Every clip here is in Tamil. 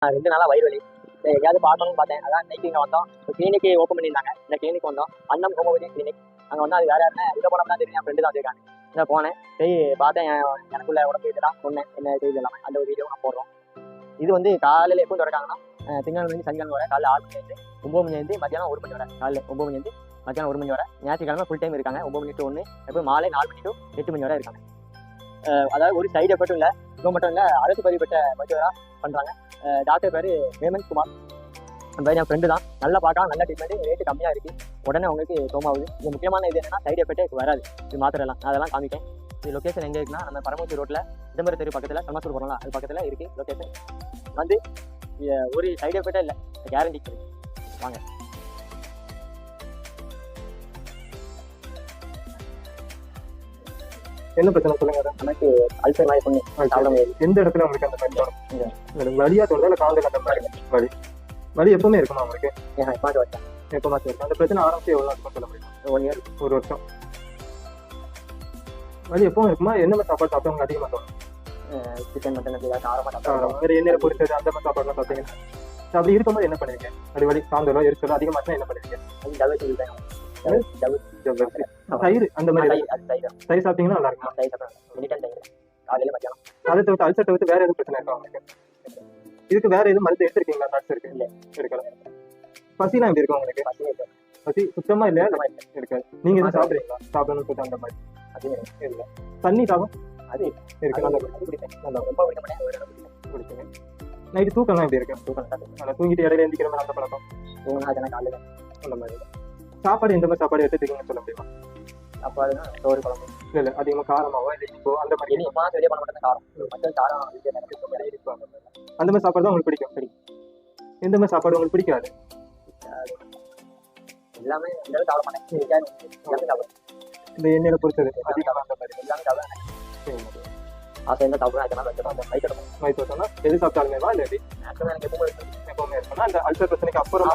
2 நாளா வயிறு வலி. எங்கேயாவது பார்க்கணும்னு பார்த்தேன். அதான் இன்னைக்கு இங்கே வந்தோம். இப்போ கிளினிக் ஓப்பன் பண்ணியிருந்தாங்க. இந்த கிளினிக் வந்தோம். அன்னம் ஹோமியோபதி கிளினிக். அங்கே வந்து அது வேற யாருன்னா உள்ள போனோம் தான் தெரியும். என் ஃப்ரெண்டு தான் வந்திருக்காங்க. இதை போனேன். போய் பார்த்தேன். எனக்குள்ள உடம்பு இதெல்லாம் சொன்னேன். என்ன செய்து எல்லாமே அந்த ஒரு வீடியோ நான் போடுறோம். இது வந்து காலையில் எப்போ திறக்காங்கன்னா திங்கட்கிழமை சனிக்கிழமை வர காலையில் 6 மணிலேருந்து 9 மணிலேருந்து மத்தியானம் 1 மணி வரை. காலையில் 9 மணிலேருந்து மத்தியானம் 1 மணி வரை. ஞாயிற்றுக்கிழமை ஃபுல் டைம் இருக்காங்க. 9 மணி to 1. எப்போ மாலை 4 மணி to 8 மணி வரை இருக்காங்க. அதாவது ஒரு சைடு எஃபெக்ட்டும் இல்லை. இது மட்டும் இல்லை, அரசு பதிவு பெற்ற மருத்துவராக பண்ணுறாங்க. டாக்டர் பேர் ஹேமந்த் குமார். அந்த மாதிரி என் ஃப்ரெண்டு தான். நல்லா பார்க்கலாம், நல்ல ட்ரீட்மெண்ட், ரேட்டு கம்மியாக இருக்குது. உடனே அவங்களுக்கு சோமாகுது. இது முக்கியமான இது என்னன்னா சைடு எஃபெக்டே வராது. இது மாத்திரலாம் அதெல்லாம் காமிக்கேன். இது லொக்கேஷன் எங்கே இருக்குன்னா நம்ம பரமத்தி ரோட்டில் சிதம்பரம் தெரு பக்கத்தில் சமஸ்கூர் போகிறோம்ல அது பக்கத்தில் இருக்குது லொக்கேஷன். வந்து ஒரு சைடு எஃபெக்டே இல்லை, கேரண்டி இருக்குது. வாங்க. என்ன பிரச்சனை சொல்லுங்க? எனக்கு அல்சர் மாதிரி பண்ணி சாப்பிட முடியாது. எந்த இடத்துல உங்களுக்கு அந்த மாதிரி வரும்? வலியா தோணுதா இல்லை காந்த கண்ட மாதிரி வலி? வலி எப்பவுமே இருக்குமா உங்களுக்கு? எப்பமாச்சும் வச்சேன். எப்பமாச்சும் இருக்கும். அந்த பிரச்சனை ஆரம்பிச்சு எவ்வளோ இருக்கும் சொல்ல முடியும்? 1 year. 1 வருஷம். வலி எப்பவும் இருக்குமா? என்ன மாதிரி சாப்பாடு சாப்பிட்டா உங்களுக்கு அதிகமாக தோணும்? சிக்கன் மட்டன் ஏதாவது காரமாக சாப்பிட்டா வேறு எண்ணெயில் பொரிச்சது அந்த மாதிரி சாப்பாடுலாம் சாப்பிட்டீங்கன்னா அப்படி இருக்கும்போது என்ன பண்ணுவீங்க? அது வலி காந்தலோ எரிச்சலோ அதிகமாச்சுன்னா என்ன பண்ணுவீங்க? தயிர் அந்த மாதிரி தயிர் சாப்பிட்டீங்கன்னா நல்லா இருக்கும். காலையில் மத்தியானம். அதை தவிர்த்து அல்சர் தவிர்த்து வேற எதுவும் பிரச்சனை இருக்கா உங்களுக்கு? இதுக்கு வேற எதுவும் மருந்து எடுத்திருக்கீங்களா? நட்ஸ் இருக்கு இல்லை இருக்கலாம். பசிலாம் எப்படி இருக்கும் உங்களுக்கு? பசி சுத்தமா இல்லையா? இருக்காது. நீங்க எதுவும் சாப்பிட்றீங்களா? சாப்பிடணும்னு சொல்லிட்டு அந்த மாதிரி அது இல்லை. தண்ணி தாகம் அது இருக்கு. நல்லா குடிப்பேன். நல்லா ரொம்ப குடிக்க மாட்டேன். குடிப்பீங்க. நைட்டு தூக்கம்லாம் எப்படி இருக்கு? தூக்கம் தூங்கிட்டு இடையில எந்திக்கிற மாதிரி அந்த பழக்கம் காலையில் அந்த மாதிரி. சாப்பாடு எந்த மாதிரி சாப்பாடு எடுத்துட்டீங்கன்னு சொல்ல முடியுமா? சாப்பாடுனா சோறு குழம்பு. இல்லை அதிகமாக காரமாவோ இல்லை இப்போ அந்த மாதிரி வெளியே பண்ண மாட்டேன். காரம் மட்டன் காரம் அந்த மாதிரி சாப்பாடு தான் உங்களுக்கு பிடிக்கும்? எந்த மாதிரி சாப்பாடு உங்களுக்கு பிடிக்காது? எல்லாமே சாப்பிட மாட்டேன். இந்த எண்ணெயில பொறுத்தது அதிகமாக அந்த மாதிரி எல்லாமே சாப்பிடுவேன். ஆசை என்ன சாப்பிடுவேன். வயிற்று வச்சோம்னா எது சாப்பிட்டாலுமே இல்லை எப்படி எனக்கு எப்பவுமே இருக்குன்னா அந்த அல்சர் பிரச்சனைக்கு அப்புறம்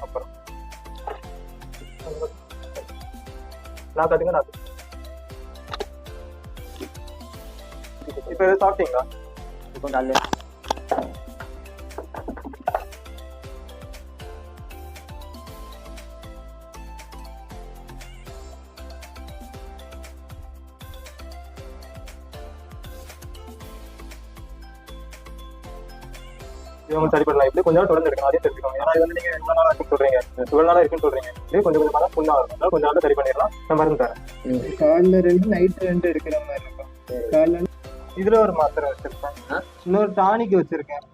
அப்புறம் நான் கற்றுங்க. இப்போ எதாவது சாப்பிட்டீங்களா? இப்போ காலையில் இவங்க சரி பண்ணலாம். இப்படி கொஞ்சம் நாள் தொடர்ந்து எடுக்கணும். அதே தெரிஞ்சுக்கோங்க. ஏன்னா இது வந்து நீங்க இவ்வளவு நாளா இருக்குன்னு சொல்றீங்க, 12 நாளா இருக்குன்னு சொல்றீங்க. இதே கொஞ்சம் கொஞ்சமா தான் புண்ணா இருக்கும். அதனால கொஞ்சம் நாள் சரி பண்ணிடலாம். நான் மருந்து தரேன். காலைல 2 நைட் 2 எடுக்கிற மாதிரி இருக்கும். காலைல இதுல ஒரு மாத்திரை வச்சிருக்கேன். இன்னொரு டானிக் வச்சிருக்கேன்.